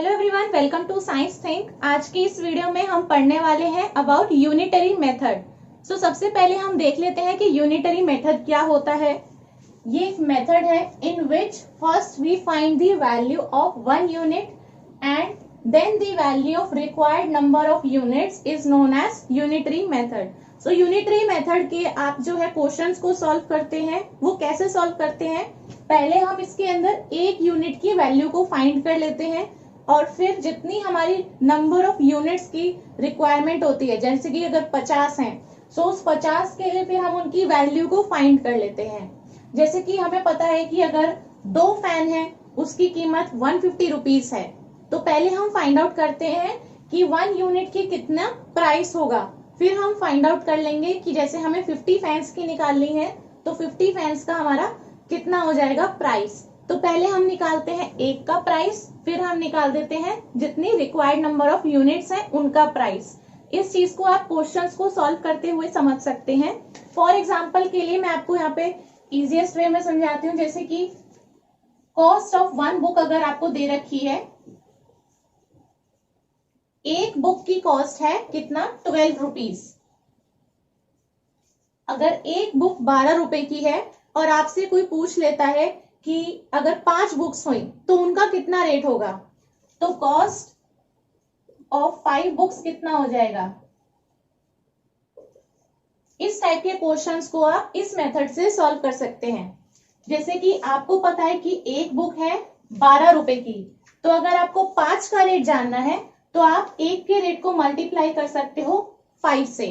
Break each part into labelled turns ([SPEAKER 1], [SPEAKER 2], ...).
[SPEAKER 1] Hello everyone, welcome to Science Think. आज की इस वीडियो में हम पढ़ने वाले हैं अबाउट यूनिटरी मेथड। सो सबसे पहले हम देख लेते हैं कि यूनिटरी मेथड क्या होता है। ये एक मेथड है in which first we find the value of one unit and then the value of required number of units is known as unitary method. So unitary method के आप जो है क्वेश्चंस को सॉल्व करते हैं, वो कैसे सॉल्व करते हैं? पहले हम इसके अंदर एक यूनिट की वैल्यू को फाइंड कर लेते हैं और फिर जितनी हमारी नंबर ऑफ यूनिट्स की रिक्वायरमेंट होती है, जैसे कि अगर 50 हैं, सो उस 50 के लिए फिर हम उनकी वैल्यू को फाइंड कर लेते हैं। जैसे कि हमें पता है कि अगर 2 फैन है उसकी कीमत 150 रुपीज है, तो पहले हम फाइंड आउट करते हैं कि 1 यूनिट की कितना प्राइस होगा। फिर हम फाइंड आउट कर लेंगे कि जैसे हमें 50 फैंस की निकालनी है तो 50 फैंस का हमारा कितना हो जाएगा प्राइस। तो पहले हम निकालते हैं एक का प्राइस, फिर हम निकाल देते हैं जितनी रिक्वायर्ड नंबर ऑफ यूनिट्स हैं उनका प्राइस। इस चीज को आप क्वेश्चंस को सॉल्व करते हुए समझ सकते हैं। फॉर एग्जांपल के लिए मैं आपको यहाँ पे इजीएस्ट वे में समझाती हूँ। जैसे कि कॉस्ट ऑफ वन बुक अगर आपको दे रखी है, एक बुक की कॉस्ट है कितना, 12 रुपीज। अगर एक बुक 12 रुपए की है और आपसे कोई पूछ लेता है कि अगर 5 बुक्स हुई तो उनका कितना रेट होगा, तो कॉस्ट ऑफ 5 बुक्स कितना हो जाएगा। इस टाइप के क्वेश्चंस को आप इस मेथड से सॉल्व कर सकते हैं। जैसे कि आपको पता है कि एक बुक है 12 रुपए की, तो अगर आपको 5 का रेट जानना है तो आप एक के रेट को मल्टीप्लाई कर सकते हो 5 से।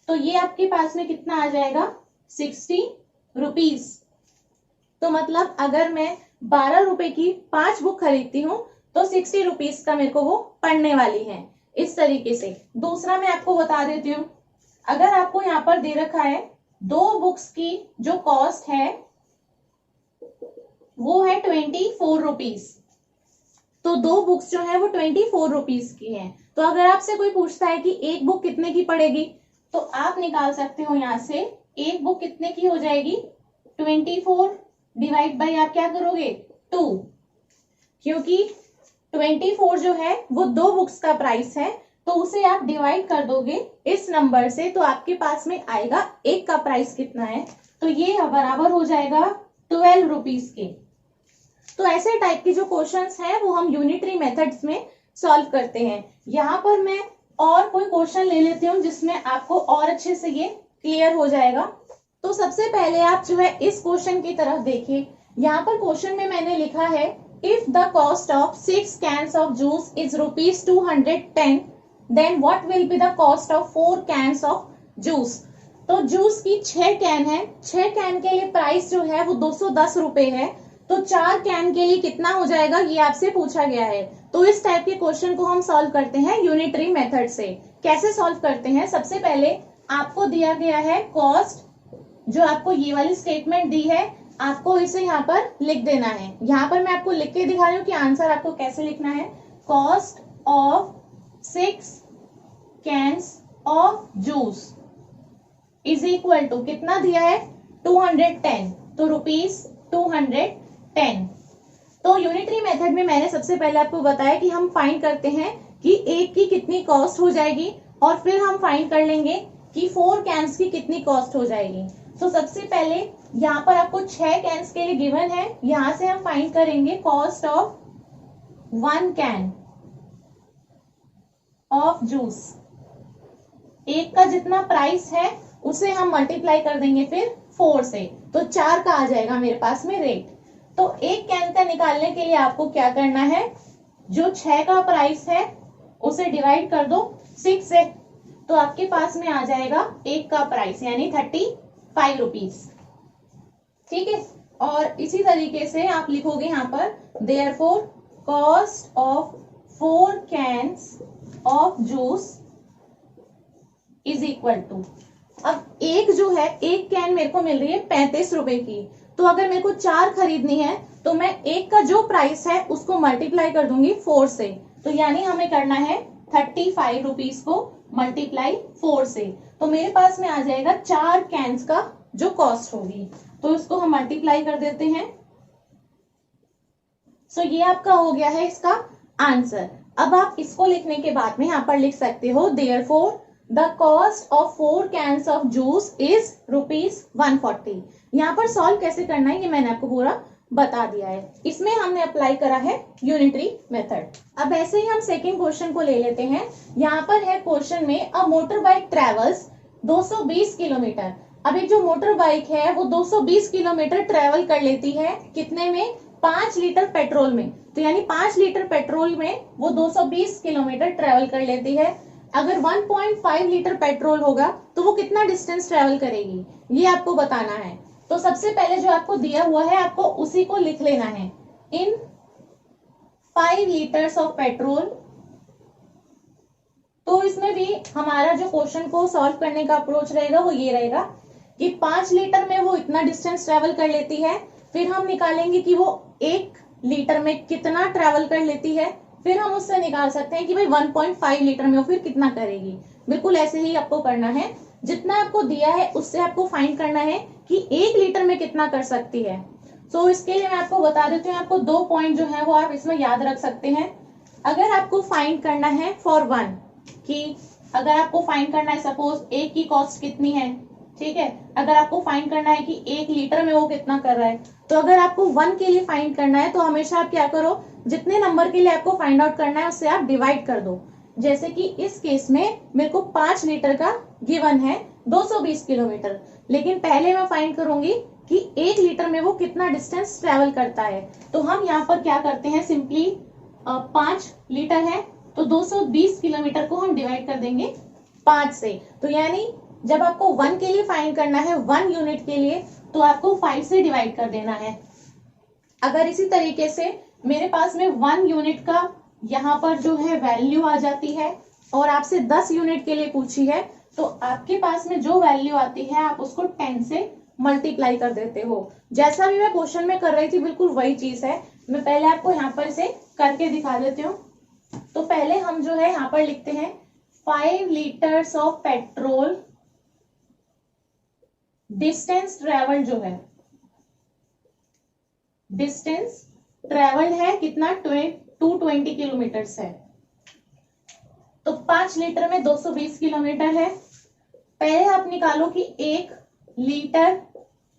[SPEAKER 1] तो ये आपके पास में कितना आ जाएगा, 60 रुपीज। तो मतलब अगर मैं 12 रुपए की 5 बुक खरीदती हूँ तो 60 रुपीज का मेरे को वो पड़ने वाली है। इस तरीके से दूसरा मैं आपको बता देती हूँ। अगर आपको यहाँ पर दे रखा है 2 बुक्स की जो कॉस्ट है वो है 24 रुपीज, तो 2 बुक्स जो है वो 24 रुपीज की है। तो अगर आपसे कोई पूछता है कि एक बुक कितने की पड़ेगी, तो आप निकाल सकते हो यहाँ से एक बुक कितने की हो जाएगी, 24 डिवाइड बाई आप क्या करोगे 2, क्योंकि 24 जो है वो 2 बुक्स का प्राइस है, तो उसे आप डिवाइड कर दोगे इस नंबर से, तो आपके पास में आएगा एक का प्राइस कितना है, तो ये बराबर हो जाएगा 12 रुपीज के। तो ऐसे टाइप के जो क्वेश्चंस हैं वो हम यूनिटरी मेथड्स में सॉल्व करते हैं। यहाँ पर मैं और कोई क्वेश्चन ले लेती हूँ जिसमें आपको और अच्छे से ये क्लियर हो जाएगा। तो सबसे पहले आप जो है इस क्वेश्चन की तरफ देखिए। यहाँ पर क्वेश्चन में मैंने लिखा है if the cost of 6 cans of juice is ₹210 then what will be the cost of 4 cans of juice. तो जूस की 6 कैन है, 6 कैन के लिए प्राइस जो है वो 210 रुपए है, तो 4 कैन के लिए कितना हो जाएगा ये आपसे पूछा गया है। तो इस टाइप के क्वेश्चन को हम सॉल्व करते हैं यूनिटरी मेथड से। कैसे सॉल्व करते हैं, सबसे पहले आपको दिया गया है कॉस्ट, जो आपको ये वाली स्टेटमेंट दी है, आपको इसे यहाँ पर लिख देना है। यहाँ पर मैं आपको लिख के दिखा रही हूँ कि आंसर आपको कैसे लिखना है। Cost of 6 cans of juice is equal to कितना दिया है, 210, तो ₹210। तो यूनिटरी मेथड में मैंने सबसे पहले आपको बताया कि हम फाइंड करते हैं कि एक की कितनी कॉस्ट हो जाएगी और फिर हम फाइंड कर लेंगे कि 4 कैन्स की कितनी कॉस्ट हो जाएगी। तो सबसे पहले यहाँ पर आपको 6 कैन्स के लिए गिवन है, यहां से हम फाइंड करेंगे cost of 1 can of juice. एक का जितना प्राइस है उसे हम मल्टीप्लाई कर देंगे फिर 4 से, तो 4 का आ जाएगा मेरे पास में रेट। तो एक कैन का निकालने के लिए आपको क्या करना है, जो 6 का प्राइस है उसे डिवाइड कर दो 6 से, तो आपके पास में आ जाएगा एक का प्राइस यानी 35 रुपीज। ठीक है, और इसी तरीके से आप लिखोगे यहाँ पर therefore cost of 4 cans of juice is equal to, अब एक जो है एक कैन मेरे को मिल रही है 35 रुपए की, तो अगर मेरे को 4 खरीदनी है तो मैं एक का जो प्राइस है उसको मल्टीप्लाई कर दूंगी 4 से, तो यानी हमें करना है 35 रुपीज को मल्टीप्लाई 4 से, तो मेरे पास में आ जाएगा 4 कैन्स का जो कॉस्ट होगी, तो इसको हम मल्टीप्लाई कर देते हैं। सो ये आपका हो गया है इसका आंसर। अब आप इसको लिखने के बाद में यहाँ पर लिख सकते हो therefore the cost of 4 cans of juice is ₹140। यहाँ पर सॉल्व कैसे करना है ये मैंने आपको पूरा बता दिया है। इसमें हमने अप्लाई करा है यूनिटरी मेथड। अब ऐसे ही हम सेकेंड क्वेश्चन को ले लेते हैं। यहाँ पर है क्वेश्चन में a motor bike travels 220 kilometre. अब एक जो मोटर बाइक है वो 220 किलोमीटर ट्रेवल कर लेती है कितने में? 5 लीटर पेट्रोल में। तो यानी 5 लीटर पेट्रोल में वो 220 किलोमीटर ट्रेवल कर लेती है। अगर 1.5 लीटर पेट्रोल होगा तो वो कितना डिस्टेंस ट्रेवल करेगी ये आपको बताना है। तो सबसे पहले जो आपको दिया हुआ है आपको उसी को लिख लेना है। इन 5 लीटर्स ऑफ पेट्रोल। तो इसमें भी हमारा जो क्वेश्चन को सॉल्व करने का अप्रोच रहेगा वो ये रहेगा कि 5 लीटर में वो इतना डिस्टेंस ट्रेवल कर लेती है। फिर हम निकालेंगे कि वो 1 लीटर में कितना ट्रेवल कर लेती है। फिर हम उससे निकाल सकते हैं कि भाई 1.5 लीटर में वो फिर कितना करेगी। बिल्कुल ऐसे ही आपको करना है। जितना आपको दिया है उससे आपको फाइंड करना है कि 1 लीटर में कितना कर सकती है। सो इसके लिए मैं आपको बता देती हूँ। आपको 2 पॉइंट जो है वो आप इसमें याद रख सकते हैं। अगर आपको फाइंड करना है फॉर 1 कि अगर आपको फाइंड करना है सपोज एक की कॉस्ट कितनी है, ठीक है। अगर आपको फाइंड करना है कि 1 लीटर में वो कितना कर रहा है, तो अगर आपको 1 के लिए फाइंड करना है तो हमेशा आप क्या करो, जितने नंबर के लिए आपको फाइंड आउट करना है उससे आप डिवाइड कर दो। जैसे कि इस केस में मेरे को 5 लीटर का गिवन है 220 किलोमीटर, लेकिन पहले मैं फाइंड करूंगी कि 1 लीटर में वो कितना डिस्टेंस ट्रेवल करता है। तो हम यहाँ पर क्या करते हैं, सिंपली 5 लीटर है तो 220 किलोमीटर को हम डिवाइड कर देंगे 5 से। तो यानी जब आपको 1 के लिए फाइंड करना है 1 यूनिट के लिए तो आपको 5 से डिवाइड कर देना है। अगर इसी तरीके से मेरे पास में 1 यूनिट का यहाँ पर जो है वैल्यू आ जाती है और आपसे 10 यूनिट के लिए पूछी है तो आपके पास में जो वैल्यू आती है आप उसको 10 से मल्टीप्लाई कर देते हो। जैसा भी मैं क्वेश्चन में कर रही थी बिल्कुल वही चीज है। मैं पहले आपको यहाँ पर इसे करके दिखा देती हूँ। तो पहले हम जो है यहाँ पर लिखते हैं 5 litres of petrol distance travel जो है, डिस्टेंस ट्रेवल है कितना 220 किलोमीटर है। तो 5 लीटर में 220 किलोमीटर है। पहले आप निकालो कि 1 लीटर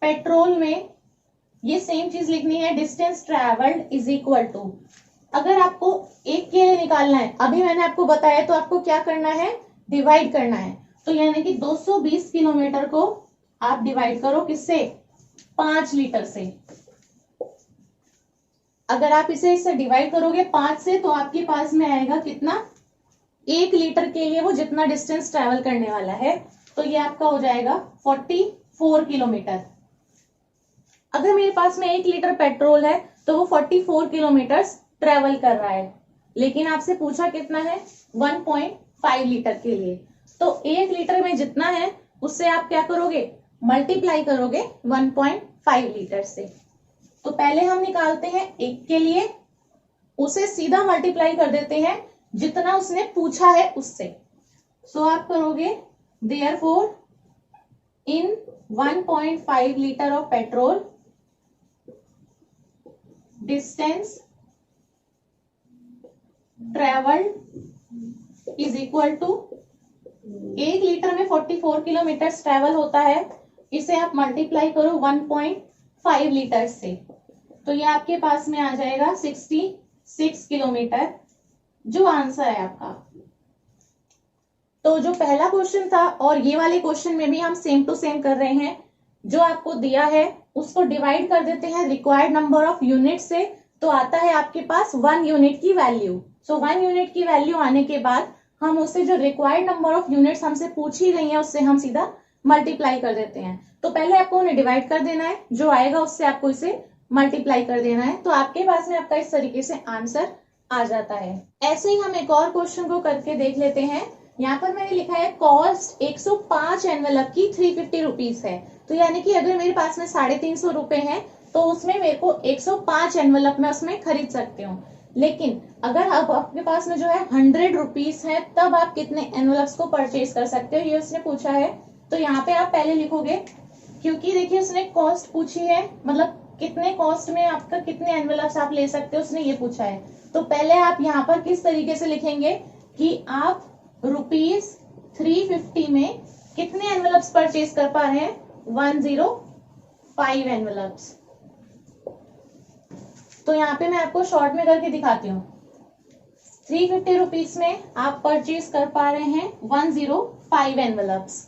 [SPEAKER 1] पेट्रोल में, ये सेम चीज लिखनी है, distance travelled is equal to, अगर आपको 1 के लिए निकालना है अभी मैंने आपको बताया तो आपको क्या करना है, डिवाइड करना है। तो यानी कि 220 किलोमीटर को आप डिवाइड करो किससे, 5 लीटर से। अगर आप इसे इससे डिवाइड करोगे 5 से तो आपके पास में आएगा कितना, 1 लीटर के लिए वो जितना डिस्टेंस ट्रेवल करने वाला है तो ये आपका हो जाएगा 44 किलोमीटर। अगर मेरे पास में 1 लीटर पेट्रोल है तो वो 44 किलोमीटर ट्रेवल कर रहा है, लेकिन आपसे पूछा कितना है, 1.5 लीटर के लिए। तो 1 लीटर में जितना है उससे आप क्या करोगे, मल्टीप्लाई करोगे 1.5 लीटर से। तो पहले हम निकालते हैं 1 के लिए, उसे सीधा मल्टीप्लाई कर देते हैं जितना उसने पूछा है उससे। सो आप करोगे therefore in 1.5 litre of petrol distance travelled is equal to, 1 litre में 44 किलोमीटर ट्रेवल होता है, इसे आप मल्टीप्लाई करो 1.5 लीटर से। तो ये आपके पास में आ जाएगा 66 किलोमीटर, जो आंसर है आपका। तो जो पहला क्वेश्चन था और ये वाले क्वेश्चन में भी हम सेम टू सेम कर रहे हैं। जो आपको दिया है उसको डिवाइड कर देते हैं रिक्वायर्ड नंबर ऑफ यूनिट से, तो आता है आपके पास 1 यूनिट की वैल्यू। सो 1 यूनिट की वैल्यू आने के बाद हम उससे जो रिक्वायर्ड नंबर ऑफ यूनिट्स हमसे पूछी गई है उससे हम सीधा मल्टीप्लाई कर देते हैं। तो पहले आपको उन्हें डिवाइड कर देना है, जो आएगा उससे आपको इसे मल्टीप्लाई कर देना है। तो आपके पास में आपका इस तरीके से आंसर आ जाता है। ऐसे ही हम एक और क्वेश्चन को करके देख लेते हैं। यहाँ पर मैंने लिखा है कॉस्ट 105 एनवेलप की 350 रुपीज है। तो यानी कि अगर मेरे पास में 350 रुपए है तो उसमें मेरे को 105 एनवेलप में उसमें खरीद सकते हो। लेकिन अगर अब आपके पास में जो है 100 रुपीज है तब आप कितने एनवेलप्स को परचेज कर सकते हो, ये उसने पूछा है। तो यहाँ पे आप पहले लिखोगे, क्योंकि देखिए उसने कॉस्ट पूछी है, मतलब कितने कॉस्ट में आपका कितने एनवेलप्स आप ले सकते हो उसने ये पूछा है। तो पहले आप यहाँ पर किस तरीके से लिखेंगे कि आप ₹350 में कितने एनवेलप्स परचेज कर पा रहे हैं? 105 एनवेलप्स। तो यहाँ पे मैं आपको शॉर्ट में करके दिखाती हूँ। 350 रुपीज में आप परचेज कर पा रहे हैं 105 एनवेलप्स।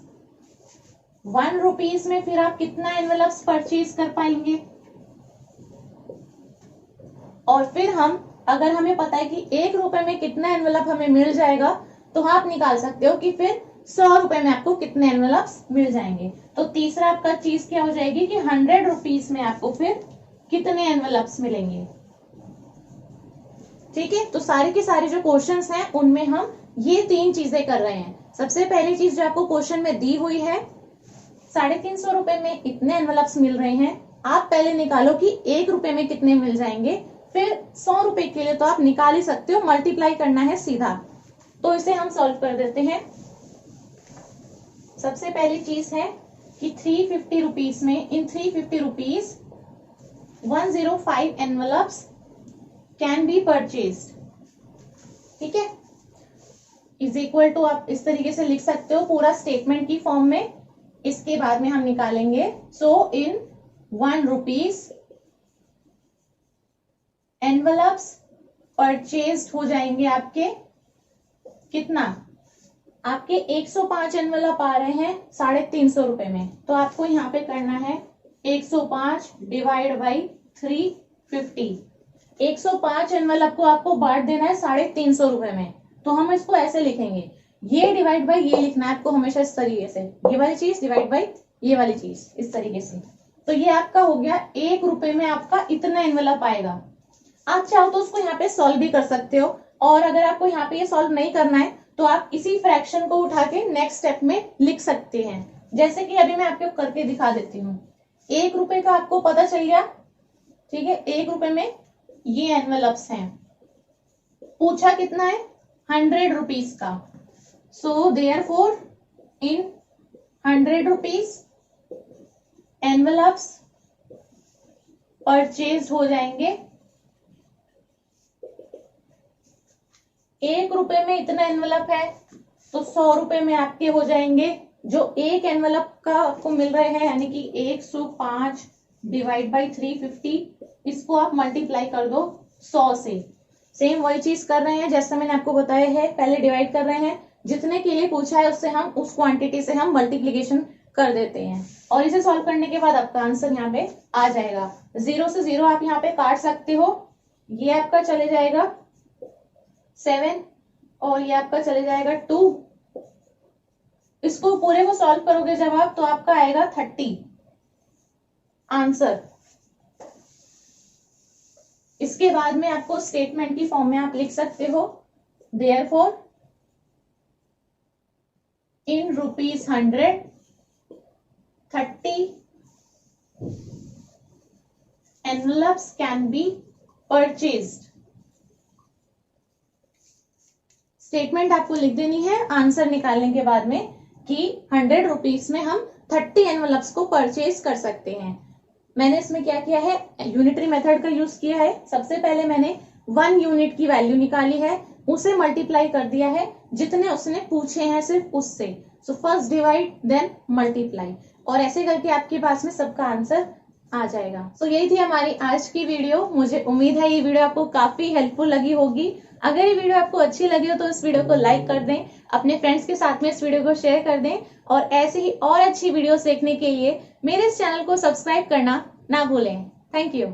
[SPEAKER 1] 1 रुपीज में फिर आप कितना एनवेलप्स परचेज कर पाएंगे? और फिर हम, अगर हमें पता है कि 1 रुपए में कितना एनवेलप हमें मिल जाएगा, तो आप निकाल सकते हो कि फिर 100 रुपए में आपको कितने एनवेलप्स मिल जाएंगे। तो तीसरा आपका चीज क्या हो जाएगी कि 100 रुपीज में आपको फिर कितने एनवेलप्स मिलेंगे। ठीक है, तो सारे के सारे जो क्वेश्चंस हैं उनमें हम ये 3 चीजें कर रहे हैं। सबसे पहली चीज जो आपको क्वेश्चन में दी हुई है, 350 रुपए में इतने एनवेलप्स मिल रहे हैं, आप पहले निकालो कि 1 रुपए में कितने मिल जाएंगे। फिर 100 रुपए के लिए तो आप निकाल ही सकते हो, मल्टीप्लाई करना है सीधा। तो इसे हम सॉल्व कर देते हैं। सबसे पहली चीज है कि 350 रुपीज में, इन 350 rupees 105 envelopes can be purchased. ठीक है, इज इक्वल टू आप इस तरीके से लिख सकते हो पूरा स्टेटमेंट की फॉर्म में। इसके बाद में हम निकालेंगे, सो इन 1 रुपीज एनवेलप्स परचेज्ड हो जाएंगे आपके कितना? आपके 105 एनवेलप आ रहे हैं 350 रुपए में। तो आपको यहाँ पे करना है 105 डिवाइड बाई 350। 105 एनवेलप को आपको बांट देना है 350 रुपए में। तो हम इसको ऐसे लिखेंगे, ये डिवाइड बाई ये लिखना है आपको हमेशा इस तरीके से, ये वाली चीज डिवाइड बाई ये वाली चीज, इस तरीके से। तो ये आपका हो गया 1 रुपए में आपका इतना एनवेलप आएगा। आप चाहो तो उसको यहाँ पे सॉल्व भी कर सकते हो, और अगर आपको यहाँ पे ये सॉल्व नहीं करना है तो आप इसी फ्रैक्शन को उठा के नेक्स्ट स्टेप में लिख सकते हैं। जैसे कि अभी मैं आपको करके दिखा देती हूँ। 1 रुपए का आपको पता चल गया, ठीक है, 1 रुपए में ये एनवेलप्स हैं। पूछा कितना है? 100 रुपीज का। So therefore in 100 rupees envelopes purchase हो जाएंगे। 1 रुपए में इतना एनवेलप है तो 100 रुपए में आपके हो जाएंगे, जो एक एनवेलप का आपको मिल रहे हैं, यानी कि 105 डिवाइड बाई 350। इसको आप मल्टीप्लाई कर दो 100 से। सेम वही चीज कर रहे हैं जैसा मैंने आपको बताया है, पहले डिवाइड कर रहे हैं, जितने के लिए पूछा है उससे हम उस क्वांटिटी से हम मल्टीप्लीकेशन कर देते हैं, और इसे सॉल्व करने के बाद आपका आंसर यहाँ पे आ जाएगा। 0 से 0 आप यहाँ पे काट सकते हो, ये आपका चले जाएगा 7 और ये आपका चले जाएगा 2। इसको पूरे को सॉल्व करोगे जब आप, तो आपका आएगा 30 आंसर। इसके बाद में आपको स्टेटमेंट की फॉर्म में आप लिख सकते हो, therefore in ₹100 30 envelopes can be purchased। Statement आपको लिख देनी है आंसर निकालने के बाद में कि 100 रुपीज में हम 30 एनवेलप्स को परचेज कर सकते हैं। मैंने इसमें क्या किया है, यूनिटरी मेथड का यूज किया है। सबसे पहले मैंने 1 यूनिट की वैल्यू निकाली है, उसे मल्टीप्लाई कर दिया है जितने उसने पूछे हैं सिर्फ उससे। So first divide then multiply, और ऐसे करके आपके पास में सबका आंसर आ जाएगा। सो यही थी हमारी आज की वीडियो। मुझे उम्मीद है ये वीडियो आपको काफी हेल्पफुल लगी होगी। अगर ये वीडियो आपको अच्छी लगी हो तो इस वीडियो को लाइक कर दें, अपने फ्रेंड्स के साथ में इस वीडियो को शेयर कर दें, और ऐसे ही और अच्छी वीडियोस देखने के लिए मेरे इस चैनल को सब्सक्राइब करना ना भूलें। Thank you.